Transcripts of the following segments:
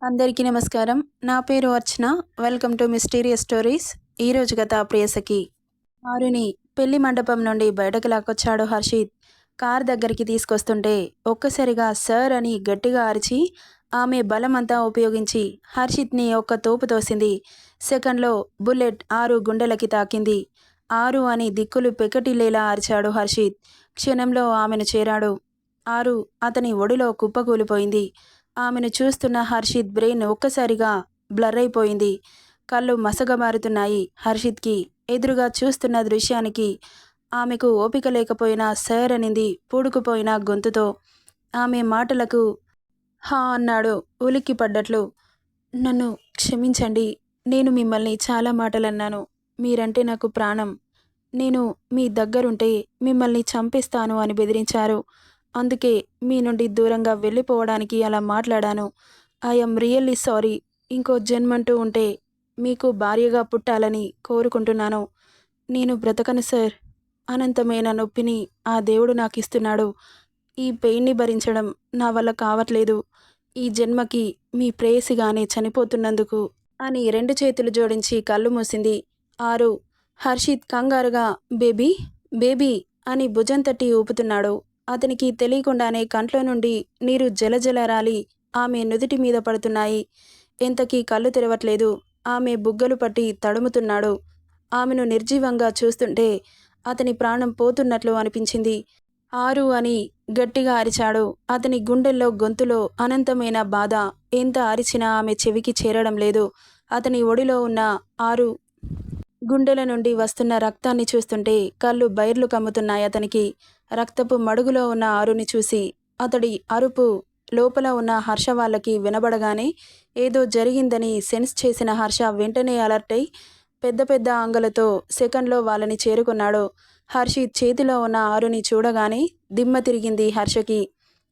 అందరికీ నమస్కారం. నా పేరు Archana. Welcome to mysterious stories. ఈరోజు కథ ప్రేయసకి. ఆరుని పెళ్లి మండపం నుండి బయటకు లాక్కొచ్చాడు హర్షిత్. కార్ దగ్గరికి తీసుకొస్తుంటే ఒక్కసారిగా సార్ అని గట్టిగా అరిచి ఆమె బలమంతా ఉపయోగించి హర్షిత్ని ఒక్క తోపు తోసింది. సెకండ్లో బుల్లెట్ ఆరు గుండెలకి తాకింది. ఆరు అని దిక్కులు పెకటిల్లేలా అరిచాడు హర్షిత్. క్షణంలో ఆమెను చేరాడు. ఆరు అతని ఒడిలో కుప్పకూలిపోయింది. ఆమెను చూస్తున్న హర్షిత్ బ్రెయిన్ ఒక్కసారిగా బ్లర్ అయిపోయింది. కళ్ళు మసగబారుతున్నాయి హర్షిత్కి. ఎదురుగా చూస్తున్న దృశ్యానికి ఆమెకు ఓపిక లేకపోయినా సార్ అనింది పూడుకుపోయిన గొంతుతో. ఆమె మాటలకు హా అన్నాడు ఉలిక్కిపడ్డట్లు. నన్ను క్షమించండి. నేను మిమ్మల్ని చాలా మాటలన్నాను. మీరంటే నాకు ప్రాణం. నేను మీ దగ్గరుంటే మిమ్మల్ని చంపేస్తాను అని బెదిరించారు. అందుకే మీ నుండి దూరంగా వెళ్ళిపోవడానికి అలా మాట్లాడాను. I'm really sorry. ఇంకో జన్మంటూ ఉంటే మీకు భార్యగా పుట్టాలని కోరుకుంటున్నాను. నేను బ్రతకను సార్. అనంతమైన నొప్పిని ఆ దేవుడు నాకిస్తున్నాడు. ఈ పెయిన్ని భరించడం నా వల్ల కావట్లేదు. ఈ జన్మకి మీ ప్రేయసిగానే చనిపోతున్నందుకు అని రెండు చేతులు జోడించి కళ్ళు మూసింది. ఆరు. హర్షిత్ కంగారుగా బేబీ బేబీ అని భుజం తట్టి ఊపుతున్నాడు. అతనికి తెలియకుండానే కంట్లో నుండి నీరు జలజల రాలి ఆమె నుదిటి మీద పడుతున్నాయి. ఎంతకీ కళ్ళు తెరవట్లేదు. ఆమె బుగ్గలు పట్టి తడుముతున్నాడు. ఆమెను నిర్జీవంగా చూస్తుంటే అతని ప్రాణం పోతున్నట్లు అనిపించింది. ఆరు అని గట్టిగా అరిచాడు. అతని గుండెల్లో గొంతులో అనంతమైన బాధ. ఎంత అరిచినా ఆమె చెవికి చేరడం లేదు. అతని ఒడిలో ఉన్న ఆరు గుండెల నుండి వస్తున్న రక్తాన్ని చూస్తుంటే కళ్ళు బైర్లు కమ్ముతున్నాయి అతనికి. రక్తపు మడుగులో ఉన్న ఆరుని చూసి అతడి అరుపు లోపల ఉన్న హర్ష వాళ్ళకి వినబడగానే ఏదో జరిగిందని సెన్స్ చేసిన హర్ష వెంటనే అలర్ట్ అయి పెద్ద పెద్ద అంగలతో సెకండ్లో వాళ్ళని చేరుకున్నాడు. హర్షిత్ చేతిలో ఉన్న ఆరుని చూడగానే దిమ్మ తిరిగింది హర్షకి.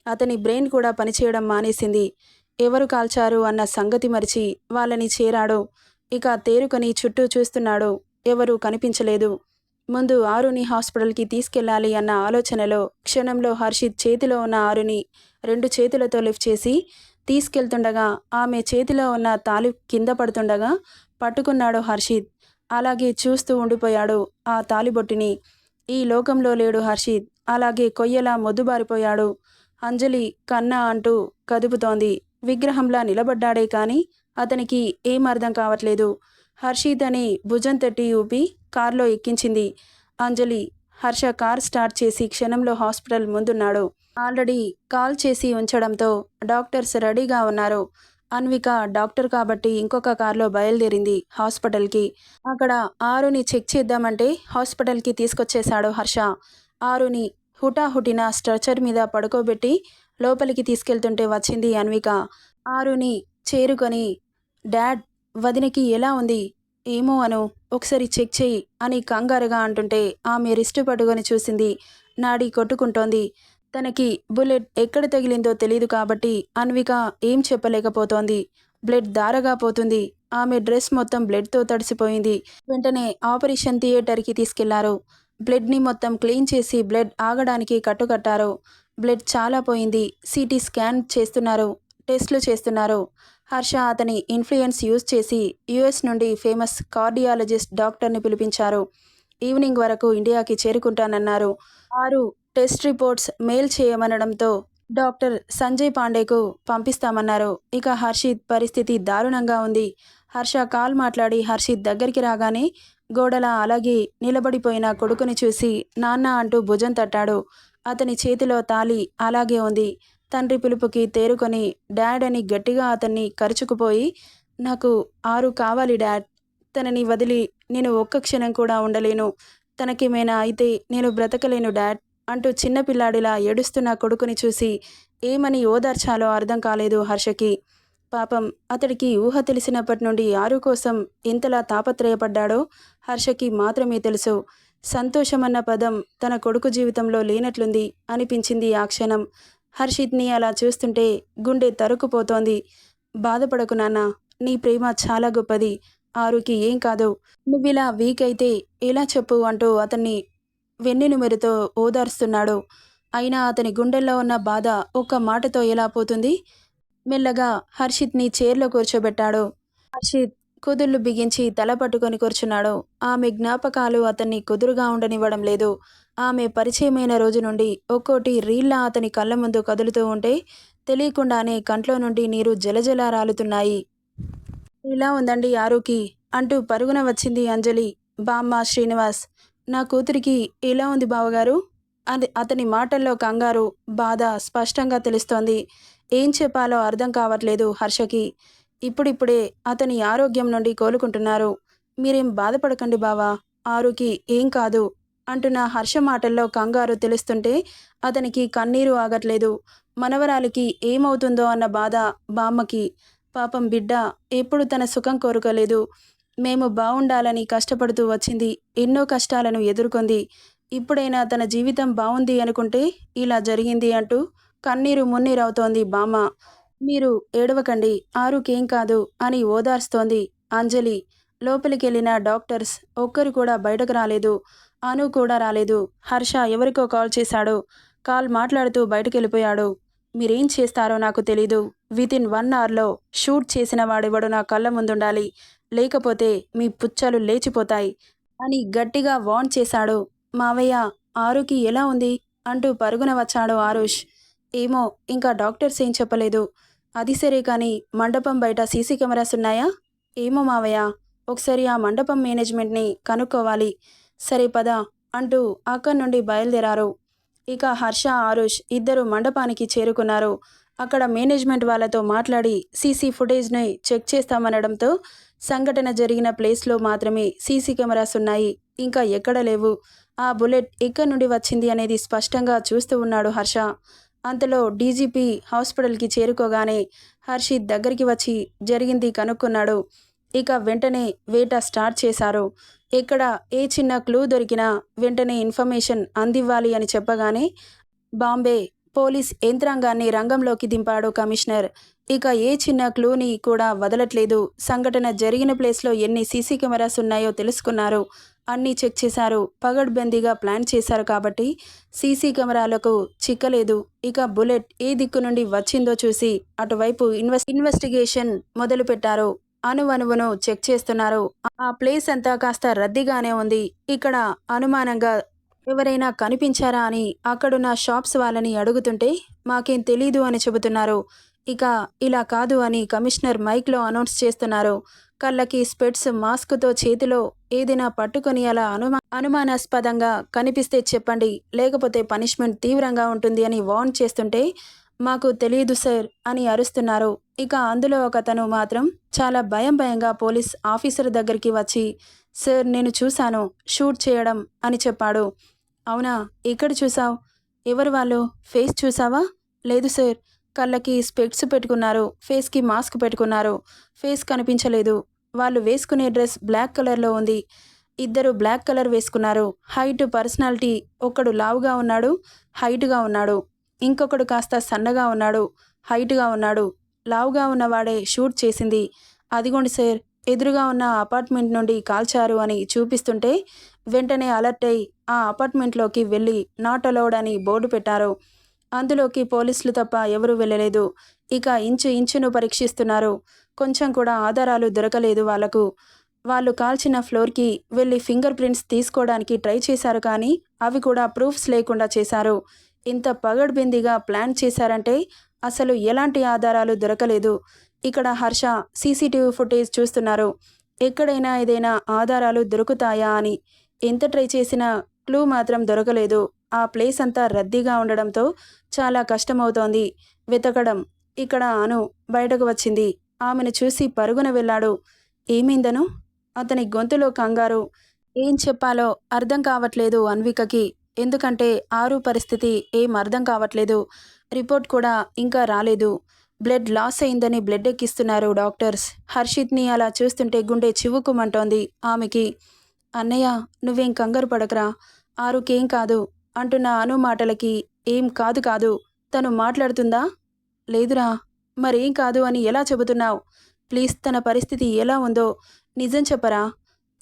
అతని బ్రెయిన్ కూడా పనిచేయడం మానేసింది. ఎవరు కాల్చారు అన్న సంగతి మరిచి వాళ్ళని చేరాడు. ఇక తేరుకొని చుట్టూ చూస్తున్నాడు. ఎవరూ కనిపించలేదు. ముందు ఆరుని హాస్పిటల్కి తీసుకెళ్లాలి అన్న ఆలోచనలో క్షణంలో హర్షిత్ చేతిలో ఉన్న ఆరుని రెండు చేతులతో లిఫ్ట్ చేసి తీసుకెళ్తుండగా ఆమె చేతిలో ఉన్న తాళి కింద పడుతుండగా పట్టుకున్నాడు హర్షిత్. అలాగే చూస్తూ ఉండిపోయాడు ఆ తాలిబొట్టిని. ఈ లోకంలో లేడు హర్షిత్. అలాగే కొయ్యలా మొద్దుబారిపోయాడు. అంజలి కన్నా అంటూ కదుపుతోంది. విగ్రహంలా నిలబడ్డాడే కానీ అతనికి ఏం అర్థం కావట్లేదు. హర్షిత్ అని భుజం తట్టి ఊపి కారులో ఎక్కించింది అంజలి. హర్ష కార్ స్టార్ట్ చేసి క్షణంలో హాస్పిటల్ ముందున్నాడు. ఆల్రెడీ కాల్ చేసి ఉంచడంతో డాక్టర్స్ రెడీగా ఉన్నారు. అన్విక డాక్టర్ కాబట్టి ఇంకొక కార్లో బయలుదేరింది హాస్పిటల్కి. అక్కడ ఆరుని చెక్ చేద్దామంటే హాస్పిటల్కి తీసుకొచ్చేశాడు హర్ష. ఆరుని హుటాహుటిన స్ట్రెచర్ మీద పడుకోబెట్టి లోపలికి తీసుకెళ్తుంటే వచ్చింది అన్విక. ఆరుని చేరుకొని డాడ్ వదినకి ఎలా ఉంది? ఏమో అను, ఒకసారి చెక్ చెయ్యి అని కంగారుగా అంటుంటే ఆమె రిస్టు పట్టుకొని చూసింది. నాడి కొట్టుకుంటోంది. తనకి బుల్లెట్ ఎక్కడ తగిలిందో తెలీదు కాబట్టి అన్విక ఏం చెప్పలేకపోతోంది. బ్లడ్ ధారగా పోతుంది. ఆమె డ్రెస్ మొత్తం బ్లడ్తో తడిసిపోయింది. వెంటనే ఆపరేషన్ థియేటర్కి తీసుకెళ్లారు. బ్లడ్ని మొత్తం క్లీన్ చేసి బ్లడ్ ఆగడానికి కట్టుకట్టారు. బ్లడ్ చాలా పోయింది. సిటీ స్కాన్ చేస్తున్నారు. టెస్టులు చేస్తున్నారు. హర్ష అతని ఇన్ఫ్లుయెన్స్ యూజ్ చేసి యుఎస్ నుండి ఫేమస్ కార్డియాలజిస్ట్ డాక్టర్ని పిలిపించారు. ఈవినింగ్ వరకు ఇండియాకి చేరుకుంటానన్నారు. ఆరు టెస్ట్ రిపోర్ట్స్ మెయిల్ చేయమనడంతో డాక్టర్ సంజయ్ పాండేకు పంపిస్తామన్నారు. ఇక హర్షిత్ పరిస్థితి దారుణంగా ఉంది. హర్ష కాల్ మాట్లాడి హర్షిత్ దగ్గరికి రాగానే గోడలా అలాగే నిలబడిపోయిన కొడుకుని చూసి నాన్న అంటూ భుజం తట్టాడు. అతని చేతిలో తాళి అలాగే ఉంది. తండ్రి పిలుపుకి తేరుకొని డాడ్ అని గట్టిగా అతన్ని కరుచుకుపోయి నాకు ఆరు కావాలి డాడ్. తనని వదిలి నేను ఒక్క క్షణం కూడా ఉండలేను. తనకేమైనా అయితే నేను బ్రతకలేను డాడ్ అంటూ చిన్నపిల్లాడిలా ఏడుస్తున్న కొడుకుని చూసి ఏమని ఓదార్చాలో అర్థం కాలేదు హర్షకి. పాపం అతడికి ఊహ తెలిసినప్పటి నుండి ఆరు కోసం ఎంతలా తాపత్రయపడ్డాడో హర్షకి మాత్రమే తెలుసు. సంతోషమన్న పదం తన కొడుకు జీవితంలో లేనట్లుంది అనిపించింది ఆ క్షణం. హర్షిత్ని అలా చూస్తుంటే గుండె తరుక్కుపోతోంది. బాధపడకు నాన్న, నీ ప్రేమ చాలా గొప్పది. ఆరుకి ఏం కాదు. నువ్విలా వీక్ అయితే ఎలా చెప్పు అంటూ అతన్ని వెన్నెనుమెరుతో ఓదార్స్తున్నాడు. అయినా అతని గుండెల్లో ఉన్న బాధ ఒక్క మాటతో ఎలా పోతుంది? మెల్లగా హర్షిత్ని చైర్లో కూర్చోబెట్టాడు. హర్షిత్ కుదుళ్ళు బిగించి తల పట్టుకొని కూర్చున్నాడు. ఆమె జ్ఞాపకాలు అతన్ని కుదురుగా ఉండనివ్వడం లేదు. ఆమె పరిచయమైన రోజు నుండి ఒక్కోటి రీల్లా అతని కళ్ళ ముందు కదులుతూ ఉంటే తెలియకుండానే కంట్లో నుండి నీరు జలజల రాలుతున్నాయి. ఇలా ఉందండి ఆరుకి అంటూ పరుగున వచ్చింది అంజలి. బామ్మ, శ్రీనివాస్, నా కూతురికి ఎలా ఉంది బావగారు? అని అతని మాటల్లో కంగారు, బాధ స్పష్టంగా తెలుస్తోంది. ఏం చెప్పాలో అర్థం కావట్లేదు హర్షకి. ఇప్పుడిప్పుడే అతని ఆరోగ్యం నుండి కోలుకుంటున్నారు. మీరేం బాధపడకండి బావా, ఆరుకి ఏం కాదు అంటున్న హర్ష మాటల్లో కంగారు తెలుస్తుంటే అతనికి కన్నీరు ఆగట్లేదు. మనవరాలికి ఏమవుతుందో అన్న బాధ బామ్మకి. పాపం బిడ్డ ఎప్పుడు తన సుఖం కోరుకోలేదు. మేము బావుండాలని కష్టపడుతూ వచ్చింది. ఎన్నో కష్టాలను ఎదుర్కొంది. ఇప్పుడైనా తన జీవితం బావుంది అనుకుంటే ఇలా జరిగింది అంటూ కన్నీరు మున్నీరవుతోంది బామ్మ. మీరు ఏడవకండి, ఆరుకేం కాదు అని ఓదార్స్తోంది అంజలి. లోపలికెళ్ళిన డాక్టర్స్ ఒక్కరు కూడా బయటకు రాలేదు. అను కూడా రాలేదు. హర్ష ఎవరికో కాల్ చేశాడు. కాల్ మాట్లాడుతూ బయటకెళ్ళిపోయాడు. మీరేం చేస్తారో నాకు తెలీదు. వితిన్ 1 అవర్లో షూట్ చేసిన వాడెవడు నా కళ్ళ ముందుండాలి. లేకపోతే మీ పుచ్చలు లేచిపోతాయి అని గట్టిగా వార్న్ చేశాడు. మావయ్య, ఆరుకి ఎలా ఉంది అంటూ పరుగున వచ్చాడు ఆరుష్. ఏమో, ఇంకా డాక్టర్స్ ఏం చెప్పలేదు. అది సరే కానీ మండపం బయట సీసీ కెమెరాస్ ఉన్నాయా? ఏమో మావయ్య, ఒకసారి ఆ మండపం మేనేజ్మెంట్ని కనుక్కోవాలి. సరే పద అంటూ అక్కడి నుండి బయలుదేరారు. ఇక హర్ష, ఆరుష్ ఇద్దరు మండపానికి చేరుకున్నారు. అక్కడ మేనేజ్మెంట్ వాళ్ళతో మాట్లాడి సీసీ ఫుటేజ్ని చెక్ చేస్తామనడంతో సంఘటన జరిగిన ప్లేస్లో మాత్రమే సీసీ కెమెరాస్ ఉన్నాయి, ఇంకా ఎక్కడ లేవు. ఆ బుల్లెట్ ఎక్కడి నుండి వచ్చింది అనేది స్పష్టంగా చూస్తూ ఉన్నాడు హర్ష. అంతలో డీజీపీ హాస్పిటల్కి చేరుకోగానే హర్షిత్ దగ్గరికి వచ్చి జరిగింది కనుక్కున్నాడు. ఇక వెంటనే వేట స్టార్ట్ చేశారు. ఎక్కడ ఏ చిన్న క్లూ దొరికినా వెంటనే ఇన్ఫర్మేషన్ అందివ్వాలి అని చెప్పగానే బాంబే పోలీస్ యంత్రాంగాన్ని రంగంలోకి దింపాడు కమిషనర్. ఇక ఏ చిన్న క్లూని కూడా వదలట్లేదు. సంఘటన జరిగిన ప్లేస్లో ఎన్ని సీసీ కెమెరాస్ ఉన్నాయో తెలుసుకున్నారు. అన్నీ చెక్ చేశారు. పగడ్బందీగా ప్లాన్ చేశారు కాబట్టి సీసీ కెమెరాలకు చిక్కలేదు. ఇక బుల్లెట్ ఏ దిక్కు నుండి వచ్చిందో చూసి అటువైపు ఇన్వెస్టిగేషన్ మొదలుపెట్టారు. అణువణువును చెక్ చేస్తున్నారు. ఆ ప్లేస్ అంతా కాస్త రద్దీగానే ఉంది. ఇక్కడ అనుమానంగా ఎవరైనా కనిపించారా అని అక్కడున్న షాప్స్ వాళ్ళని అడుగుతుంటే మాకేం తెలీదు అని చెబుతున్నారు. ఇక ఇలా కాదు అని కమిషనర్ మైక్లో అనౌన్స్ చేస్తున్నారు. కళ్ళకి స్పెట్స్, మాస్క్తో చేతిలో ఏదైనా పట్టుకొని అలా అనుమానాస్పదంగా కనిపిస్తే చెప్పండి, లేకపోతే పనిష్మెంట్ తీవ్రంగా ఉంటుంది అని వార్న్ చేస్తుంటే మాకు తెలియదు సార్ అని అరుస్తున్నారు. ఇక అందులో ఒకతను మాత్రం చాలా భయంగా పోలీస్ ఆఫీసర్ దగ్గరికి వచ్చి, సార్ నేను చూశాను షూట్ చేయడం అని చెప్పాడు. అవునా, ఎక్కడ చూసావు? ఎవరు వాళ్ళు? ఫేస్ చూసావా? లేదు సార్, కళ్ళకి స్పెక్ట్స్ పెట్టుకున్నారు, ఫేస్కి మాస్క్ పెట్టుకున్నారు, ఫేస్ కనిపించలేదు. వాళ్ళు వేసుకునే డ్రెస్ బ్లాక్ కలర్లో ఉంది. ఇద్దరు బ్లాక్ కలర్ వేసుకున్నారు. హైట్, పర్సనాలిటీ, ఒకడు లావుగా ఉన్నాడు, హైట్గా ఉన్నాడు. ఇంకొకడు కాస్త సన్నగా ఉన్నాడు, హైట్గా ఉన్నాడు. లావుగా ఉన్నవాడే షూట్ చేసింది. అదిగోండి సార్, ఎదురుగా ఉన్న అపార్ట్మెంట్ నుండి కాల్చారు అని చూపిస్తుంటే వెంటనే అలర్ట్ అయి ఆ అపార్ట్మెంట్లోకి వెళ్ళి నాట్ అలౌడ్ అని బోర్డు పెట్టారు. అందులోకి పోలీసులు తప్ప ఎవరూ వెళ్ళలేదు. ఇక ఇంచును పరీక్షిస్తున్నారు. కొంచెం కూడా ఆధారాలు దొరకలేదు వాళ్లకు. వాళ్ళు కాల్చిన ఫ్లోర్కి వెళ్ళి ఫింగర్ ప్రింట్స్ తీసుకోవడానికి ట్రై చేశారు, కానీ అవి కూడా ప్రూఫ్స్ లేకుండా చేశారు. ఇంత పగడ్బందీగా ప్లాన్ చేశారంటే అసలు ఎలాంటి ఆధారాలు దొరకలేదు. ఇక్కడ హర్ష సీసీటీవీ ఫుటేజ్ చూస్తున్నారు. ఎక్కడైనా ఏదైనా ఆధారాలు దొరుకుతాయా అని. ఎంత ట్రై చేసినా క్లూ మాత్రం దొరకలేదు. ఆ ప్లేస్ అంతా రద్దీగా ఉండడంతో చాలా కష్టమవుతోంది వెతకడం. ఇక్కడ అను బయటకు వచ్చింది. ఆమెను చూసి పరుగున వెళ్ళాడు. ఏమైందను? అతని గొంతులో కంగారు. ఏం చెప్పాలో అర్థం కావట్లేదు అన్వికకి. ఎందుకంటే ఆరు పరిస్థితి ఏం అర్థం కావట్లేదు. రిపోర్ట్ కూడా ఇంకా రాలేదు. బ్లడ్ లాస్ అయిందని బ్లడ్ ఎక్కిస్తున్నారు డాక్టర్స్. హర్షిత్ని అలా చూస్తుంటే గుండె చివుకుమంటోంది ఆమెకి. అన్నయ్య, నువ్వేం కంగారు పడకరా, ఆరుకేం కాదు అంటున్న అను మాటలకి ఏం కాదు తను మాట్లాడుతుందా? లేదురా. మరేం కాదు అని ఎలా చెబుతున్నావు? ప్లీజ్, తన పరిస్థితి ఎలా ఉందో నిజం చెప్పరా.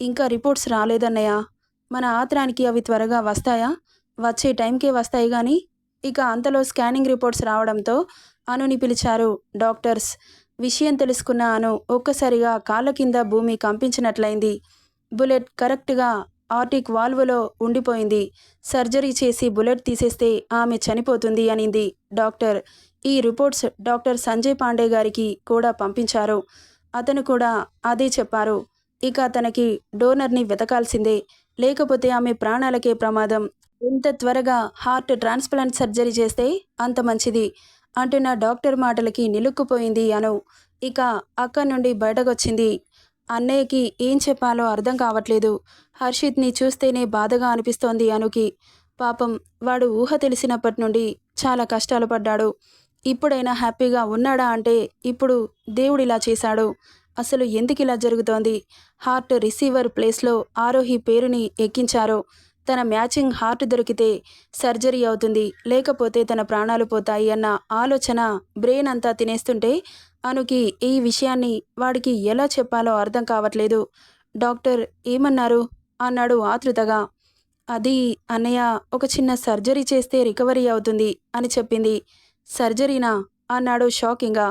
ఇంకా రిపోర్ట్స్ రాలేదన్నయ్య. మన ఆత్రానికి అవి త్వరగా వస్తాయా? వచ్చే టైంకే వస్తాయి కానీ. ఇక అంతలో స్కానింగ్ రిపోర్ట్స్ రావడంతో అనుని పిలిచారు డాక్టర్స్. విషయం తెలుసుకున్న అను ఒక్కసారిగా కాళ్ళ కింద భూమి కంపించినట్లయింది. బుల్లెట్ కరెక్ట్గా ఆర్టిక్ వాల్వ్లో ఉండిపోయింది. సర్జరీ చేసి బుల్లెట్ తీసేస్తే ఆమె చనిపోతుంది అనింది డాక్టర్. ఈ రిపోర్ట్స్ డాక్టర్ సంజయ్ పాండే గారికి కూడా పంపించారు. అతను కూడా అదే చెప్పారు. ఇక తనకి డోనర్ని వెతకాల్సిందే, లేకపోతే ఆమె ప్రాణాలకే ప్రమాదం. ఎంత త్వరగా హార్ట్ ట్రాన్స్ప్లాంట్ సర్జరీ చేస్తే అంత మంచిది అంటున్న డాక్టర్ మాటలకి నిలుక్కుపోయింది అను. ఇక అక్కడి నుండి బయటకొచ్చింది. అన్నయ్యకి ఏం చెప్పాలో అర్థం కావట్లేదు. హర్షిత్ని చూస్తేనే బాధగా అనిపిస్తోంది అనుకి. పాపం వాడు ఊహ తెలిసినప్పటి నుండి చాలా కష్టాలు పడ్డాడు. ఇప్పుడైనా హ్యాపీగా ఉన్నాడా అంటే ఇప్పుడు దేవుడిలా చేశాడు. అసలు ఎందుకిలా జరుగుతోంది? హార్ట్ రిసీవర్ ప్లేస్లో ఆరోహి పేరుని ఎక్కించారు. తన మ్యాచింగ్ హార్ట్ దొరికితే సర్జరీ అవుతుంది, లేకపోతే తన ప్రాణాలు పోతాయి అన్న ఆలోచన బ్రెయిన్ అంతా తినేస్తుంటే అనుకి ఈ విషయాన్ని వాడికి ఎలా చెప్పాలో అర్థం కావట్లేదు. డాక్టర్ ఏమన్నారు అన్నాడు ఆతృతగా. అది అన్నయ్య, ఒక చిన్న సర్జరీ చేస్తే రికవరీ అవుతుంది అని చెప్పింది. సర్జరీనా అన్నాడు షాకింగ్గా.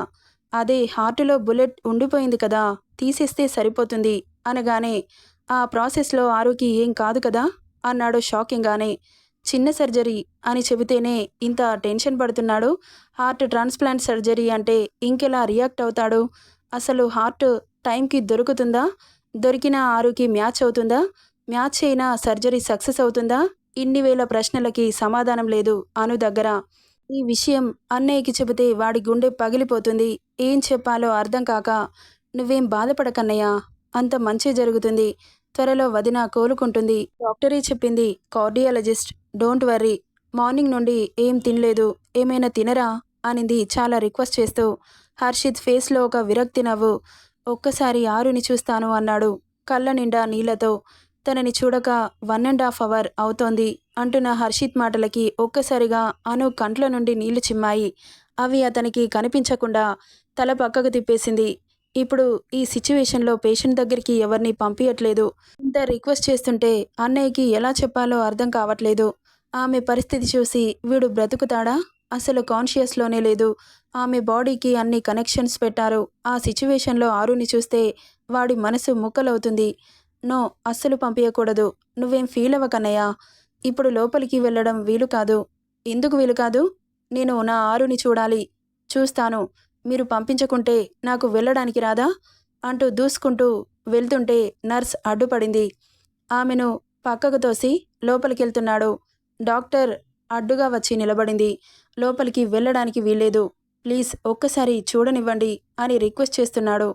అదే హార్టులో బుల్లెట్ ఉండిపోయింది కదా, తీసేస్తే సరిపోతుంది అనగానే ఆ ప్రాసెస్లో ఆరుకి ఏం కాదు కదా అన్నాడు షాకింగ్గానే. చిన్న సర్జరీ అని చెబితేనే ఇంత టెన్షన్ పడుతున్నాడు. హార్ట్ ట్రాన్స్ప్లాంట్ సర్జరీ అంటే ఇంకెలా రియాక్ట్ అవుతాడు? అసలు హార్ట్ టైంకి దొరుకుతుందా? దొరికిన ఆరుకి మ్యాచ్ అవుతుందా? మ్యాచ్ అయినా సర్జరీ సక్సెస్ అవుతుందా? ఇన్ని వేల ప్రశ్నలకి సమాధానం లేదు అను దగ్గర. ఈ విషయం అన్నయ్యకి చెబితే వాడి గుండె పగిలిపోతుంది. ఏం చెప్పాలో అర్థం కాక, నువ్వేం బాధపడకన్నయ్యా, అంత మంచి జరుగుతుంది. త్వరలో వదిన కోలుకుంటుంది. డాక్టరే చెప్పింది, కార్డియాలజిస్ట్. Don't worry. మార్నింగ్ నుండి ఏం తినలేదు, ఏమైనా తినరా అనింది చాలా రిక్వెస్ట్ చేస్తూ. హర్షిత్ ఫేస్లో ఒక విరక్తి నవ్వు. ఒక్కసారి ఆరుని చూస్తాను అన్నాడు కళ్ళ నిండా నీళ్లతో. తనని చూడక 1.5 అవర్ అవుతోంది అంటున్న హర్షిత్ మాటలకి ఒక్కసారిగా అను కంట్ల నుండి నీళ్లు చిమ్మాయి. అవి అతనికి కనిపించకుండా తల పక్కకు తిప్పేసింది. ఇప్పుడు ఈ సిచ్యువేషన్లో పేషెంట్ దగ్గరికి ఎవరిని పంపించట్లేదు. ఇంత రిక్వెస్ట్ చేస్తుంటే అన్నయ్యకి ఎలా చెప్పాలో అర్థం కావట్లేదు. ఆమె పరిస్థితి చూసి వీడు బ్రతుకుతాడా? అసలు కాన్షియస్లోనే లేదు. ఆమె బాడీకి అన్ని కనెక్షన్స్ పెట్టారు. ఆ సిచ్యువేషన్లో ఆరుని చూస్తే వాడి మనసు ముక్కలవుతుంది. నో, అస్సలు పంపించకూడదు. నువ్వేం ఫీల్ అవ్వకన్నయ్యా. ఇప్పుడు లోపలికి వెళ్ళడం వీలు కాదు. ఎందుకు వీలు కాదు? నేను నా ఆరుని చూడాలి. చూస్తాను. మీరు పంపించకుంటే నాకు వెళ్ళడానికి రాదా అంటూ దూసుకుంటూ వెళ్తుంటే నర్స్ అడ్డుపడింది. ఆమెను పక్కకు తోసి లోపలికెళ్తున్నాడు. డాక్టర్ అడ్డుగా వచ్చి నిలబడింది. లోపలికి వెళ్ళడానికి వీల్లేదు. ప్లీజ్ ఒక్కసారి చూడనివ్వండి అని రిక్వెస్ట్ చేస్తున్నాడు.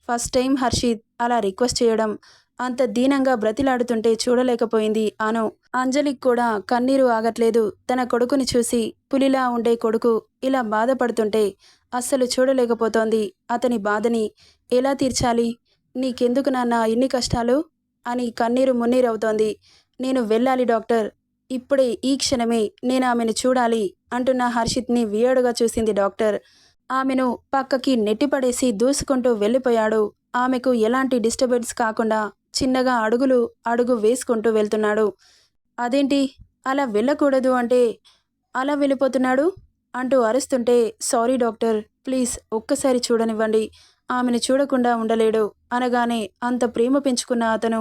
ఫస్ట్ టైం హర్షిత్ అలా రిక్వెస్ట్ చేయడం. అంత దీనంగా బ్రతిలాడుతుంటే చూడలేకపోయింది అను. అంజలికి కూడా కన్నీరు ఆగట్లేదు. తన కొడుకుని చూసి పులిలా ఉండే కొడుకు ఇలా బాధపడుతుంటే అస్సలు చూడలేకపోతోంది. అతని బాధని ఎలా తీర్చాలి? నీకెందుకు నాన్న ఇన్ని కష్టాలు అని కన్నీరు మున్నీరవుతోంది. నేను వెళ్ళాలి డాక్టర్. ఇప్పుడే ఈ క్షణమే నేను ఆమెను చూడాలి అంటున్న హర్షిత్ని వియేడుగా చూసింది డాక్టర్. ఆమెను పక్కకి నెట్టిపడేసి దూసుకుంటూ వెళ్ళిపోయాడు. ఆమెకు ఎలాంటి డిస్టర్బెన్స్ కాకుండా చిన్నగా అడుగు వేసుకుంటూ వెళ్తున్నాడు. అదేంటి అలా వెళ్ళకూడదు అంటే అలా వెళ్ళిపోతున్నాడు అంటూ అరుస్తుంటే, సారీ డాక్టర్, ప్లీజ్ ఒక్కసారి చూడనివ్వండి. ఆమెను చూడకుండా ఉండలేడు అనగానే అంత ప్రేమ పెంచుకున్న అతను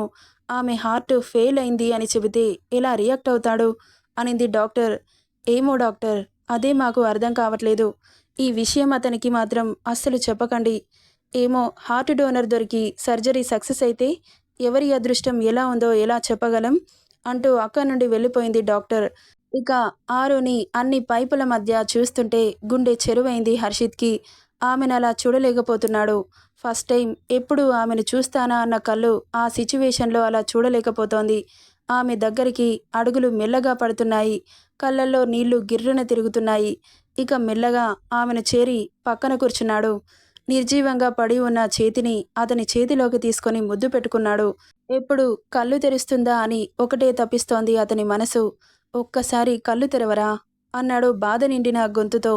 ఆమె హార్ట్ ఫెయిల్ అయింది అని చెబితే ఎలా రియాక్ట్ అవుతాడు అనింది డాక్టర్. ఏమో డాక్టర్, అదే మాకు అర్థం కావట్లేదు. ఈ విషయం అతనికి మాత్రం అస్సలు చెప్పకండి. ఏమో, హార్ట్ డోనర్ దొరికి సర్జరీ సక్సెస్ అయితే ఎవరి అదృష్టం ఎలా ఉందో ఎలా చెప్పగలం అంటూ అక్కడి నుండి వెళ్ళిపోయింది డాక్టర్. ఇక ఆరుని అన్ని పైపుల మధ్య చూస్తుంటే గుండె చెరువైంది హర్షిత్కి. ఆమెను అలా చూడలేకపోతున్నాడు. ఫస్ట్ టైం ఎప్పుడు ఆమెను చూస్తానా అన్న కళ్ళు ఆ సిచ్యువేషన్లో అలా చూడలేకపోతోంది. ఆమె దగ్గరికి అడుగులు మెల్లగా పడుతున్నాయి. కళ్ళల్లో నీళ్లు గిర్రున తిరుగుతున్నాయి. ఇక మెల్లగా ఆమెను చేరి పక్కన కూర్చున్నాడు. నిర్జీవంగా పడి ఉన్న చేతిని అతని చేతిలోకి తీసుకొని ముద్దు పెట్టుకున్నాడు. ఎప్పుడు కళ్ళు తెరుస్తుందా అని ఒకటే తప్పిస్తోంది అతని మనసు. ఒక్కసారి కళ్ళు తెరవరా అన్నాడు బాధ నిండిన గొంతుతో.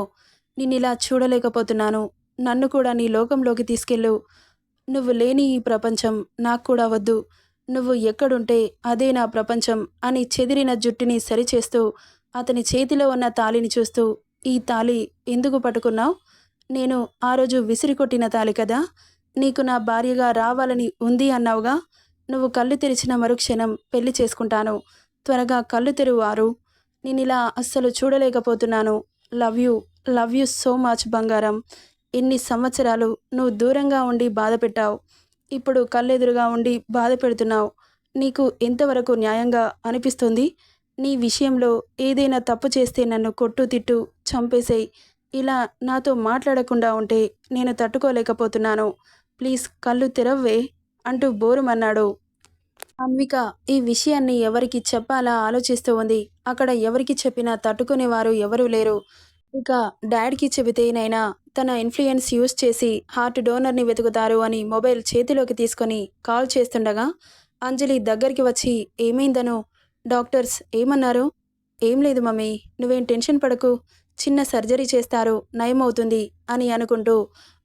నిన్నిలా చూడలేకపోతున్నాను. నన్ను కూడా నీ లోకంలోకి తీసుకెళ్ళు. నువ్వు లేని ఈ ప్రపంచం నాకు కూడా వద్దు. నువ్వు ఎక్కడుంటే అదే నా ప్రపంచం అని చెదిరిన జుట్టుని సరిచేస్తూ అతని చేతిలో ఉన్న తాళిని చూస్తూ, ఈ తాళి ఎందుకు పట్టుకున్నావు? నేను ఆ రోజు విసిరికొట్టిన తాళి కదా, నీకు నా భార్యగా రావాలని ఉంది అన్నావుగా. నువ్వు కళ్ళు తెరిచిన మరుక్షణం పెళ్లి చేసుకుంటాను. త్వరగా కళ్ళు తెరువారు. నేనిలా అస్సలు చూడలేకపోతున్నాను. Love you, love you so much బంగారం. ఇన్ని సంవత్సరాలు నువ్వు దూరంగా ఉండి బాధ పెట్టావు. ఇప్పుడు కళ్ళెదురుగా ఉండి బాధ పెడుతున్నావు. నీకు ఎంతవరకు న్యాయంగా అనిపిస్తుంది? నీ విషయంలో ఏదైనా తప్పు చేస్తే నన్ను కొట్టు, తిట్టు, చంపేసేయ్. ఇలా నాతో మాట్లాడకుండా ఉంటే నేను తట్టుకోలేకపోతున్నాను. ప్లీజ్ కళ్ళు తెరవ్వే అంటూ బోరుమన్నాడు. అన్విక ఈ విషయాన్ని ఎవరికి చెప్పాలా ఆలోచిస్తూ ఉంది. అక్కడ ఎవరికి చెప్పినా తట్టుకునేవారు ఎవరూ లేరు. ఇక డాడ్కి చెబితేనైనా తన ఇన్ఫ్లుయెన్స్ యూస్ చేసి హార్ట్ డోనర్ని వెతుకుతారు అని మొబైల్ చేతిలోకి తీసుకొని కాల్ చేస్తుండగా అంజలి దగ్గరికి వచ్చి, ఏమైందను? డాక్టర్స్ ఏమన్నారు? ఏం లేదు మమ్మీ, నువ్వేం టెన్షన్ పడకు, చిన్న సర్జరీ చేస్తారు, నయమవుతుంది అని అనుకుంటూ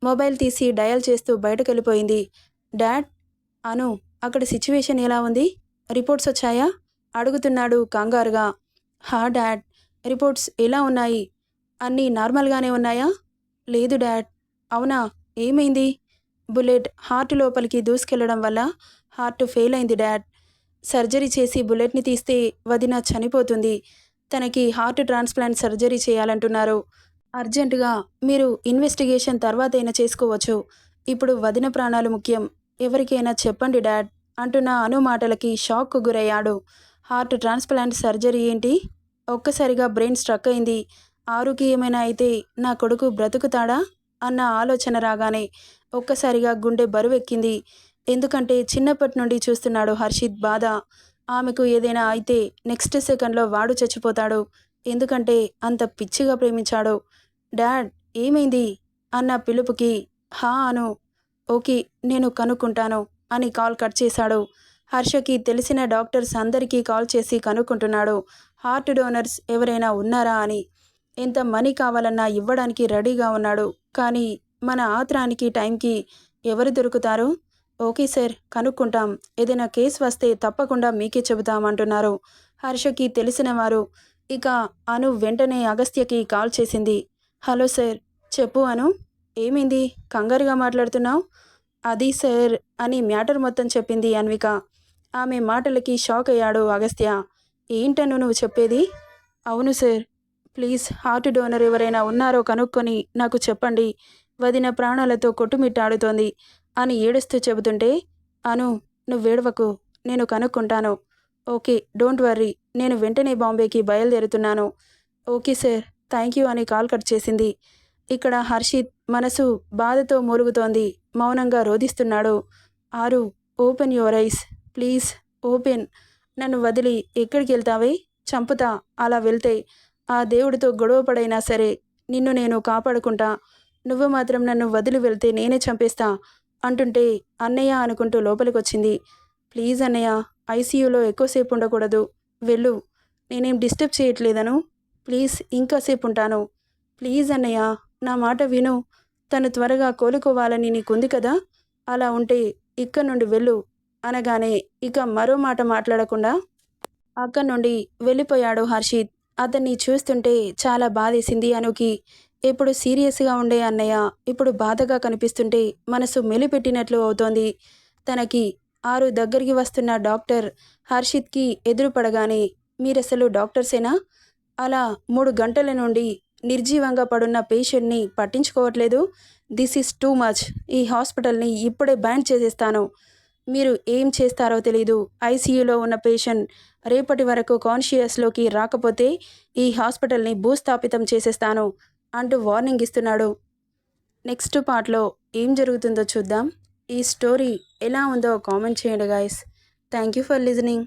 మొబైల్ తీసి డయల్ చేస్తూ బయటకెళ్ళిపోయింది. డాడ్, అను, అక్కడ సిచ్యువేషన్ ఎలా ఉంది? రిపోర్ట్స్ వచ్చాయా అడుగుతున్నాడు కంగారుగా. హా డాడ్, రిపోర్ట్స్ ఎలా ఉన్నాయి? అన్నీ నార్మల్గానే ఉన్నాయా? లేదు డాడ్. అవునా, ఏమైంది? బుల్లెట్ హార్ట్ లోపలికి దూసుకెళ్లడం వల్ల హార్ట్ ఫెయిల్ అయింది డాడ్. సర్జరీ చేసి బుల్లెట్ని తీస్తే వదిన చనిపోతుంది. తనకి హార్ట్ ట్రాన్స్ప్లాంట్ సర్జరీ చేయాలంటున్నారు. అర్జెంటుగా మీరు ఇన్వెస్టిగేషన్ తర్వాతైనా చేసుకోవచ్చు. ఇప్పుడు వదిన ప్రాణాలు ముఖ్యం. ఎవరికైనా చెప్పండి డాడ్ అంటున్న అను మాటలకి షాక్కు గురయ్యాడు. హార్ట్ ట్రాన్స్ప్లాంట్ సర్జరీ ఏంటి? ఒక్కసారిగా బ్రెయిన్ స్ట్రక్ అయింది. ఆరుకి ఏమైనా అయితే నా కొడుకు బ్రతుకుతాడా అన్న ఆలోచన రాగానే ఒక్కసారిగా గుండె బరువెక్కింది. ఎందుకంటే చిన్నప్పటి నుండి చూస్తున్నాడు హర్షిత్ బాధ. ఆమెకు ఏదైనా అయితే నెక్స్ట్ సెకండ్లో వాడు చచ్చిపోతాడు. ఎందుకంటే అంత పిచ్చిగా ప్రేమించాడు. డాడ్, ఏమైంది అన్న పిలుపుకి హా అను. ఓకే, నేను కనుక్కుంటాను అని కాల్ కట్ చేశాడు. హర్షకి తెలిసిన డాక్టర్స్ అందరికీ కాల్ చేసి కనుక్కుంటున్నాడు హార్ట్ డోనర్స్ ఎవరైనా ఉన్నారా అని. ఎంత మనీ కావాలన్నా ఇవ్వడానికి రెడీగా ఉన్నాడు. కానీ మన ఆత్రానికి టైంకి ఎవరు దొరుకుతారు? ఓకే సార్, కనుక్కుంటాం. ఏదైనా కేసు వస్తే తప్పకుండా మీకే చెబుతామంటున్నారు హర్షకి తెలిసిన వారు. ఇక అను వెంటనే అగస్త్యకి కాల్ చేసింది. హలో సార్, చెప్పు అను, ఏమైంది కంగారుగా మాట్లాడుతున్నావు? అది సార్ అని మ్యాటర్ మొత్తం చెప్పింది అన్విక. ఆమె మాటలకి షాక్ అయ్యాడు అగస్త్య. ఏంటను నువ్వు చెప్పేది? అవును సార్, ప్లీజ్ హార్ట్ డోనర్ ఎవరైనా ఉన్నారో కనుక్కొని నాకు చెప్పండి. వదిన ప్రాణాలతో కొట్టుమిట్టాడుతోంది అని ఏడుస్తూ చెబుతుంటే, అను, నువ్వేడవకు, నేను కనుక్కుంటాను. ఓకే, డోంట్ వర్రీ, నేను వెంటనే బాంబేకి బయలుదేరుతున్నాను. ఓకే సార్, థ్యాంక్ యూ అని కాల్ కట్ చేసింది. ఇక్కడ హర్షిత్ మనసు బాధతో మూలుగుతోంది. మౌనంగా రోధిస్తున్నాడు. ఆరు, open your eyes please, open. నన్ను వదిలి ఎక్కడికి వెళ్తావే? చంపుతా అలా వెళ్తే. ఆ దేవుడితో గొడవ పడైనా సరే నిన్ను నేను కాపాడుకుంటా. నువ్వు మాత్రం నన్ను వదిలి వెళ్తే నేనే చంపేస్తా అంటుంటే అన్నయ్య అనుకుంటూ లోపలికొచ్చింది. ప్లీజ్ అన్నయ్య, ఐసీయూలో ఎక్కువసేపు ఉండకూడదు, వెళ్ళు. నేనేం డిస్టర్బ్ చేయట్లేదను. ప్లీజ్ ఇంకాసేపు ఉంటాను. ప్లీజ్ అన్నయ్య, నా మాట విను. తను త్వరగా కోలుకోవాలని నీకుంది కదా, అలా ఉంటే ఇక్కడి నుండి వెళ్ళు అనగానే ఇక మరో మాట మాట్లాడకుండా అక్కడి నుండి వెళ్ళిపోయాడు హర్షిత్. అతన్ని చూస్తుంటే చాలా బాధేసింది అనుకి. ఎప్పుడు సీరియస్గా ఉండే అన్నయ్య ఇప్పుడు బాధగా కనిపిస్తుంటే మనసు మెలిపెట్టినట్లు అవుతోంది తనకి. ఆరు దగ్గరికి వస్తున్న డాక్టర్ హర్షిత్కి ఎదురుపడగానే, మీరసలు డాక్టర్సేనా? అలా 3 గంటల నుండి నిర్జీవంగా పడున్న పేషెంట్ని పట్టించుకోవట్లేదు. This is too much. ఈ హాస్పిటల్ని ఇప్పుడే బ్యాన్ చేసేస్తాను. మీరు ఏం చేస్తారో తెలీదు. ఐసీయూలో ఉన్న పేషెంట్ రేపటి వరకు కాన్షియస్లోకి రాకపోతే ఈ హాస్పిటల్ని భూస్థాపితం చేసేస్తాను అంటూ వార్నింగ్ ఇస్తున్నాడు. నెక్స్ట్ పార్ట్లో ఏం జరుగుతుందో చూద్దాం. ఈ స్టోరీ ఎలా ఉందో కామెంట్ చేయండి guys. Thank you for listening.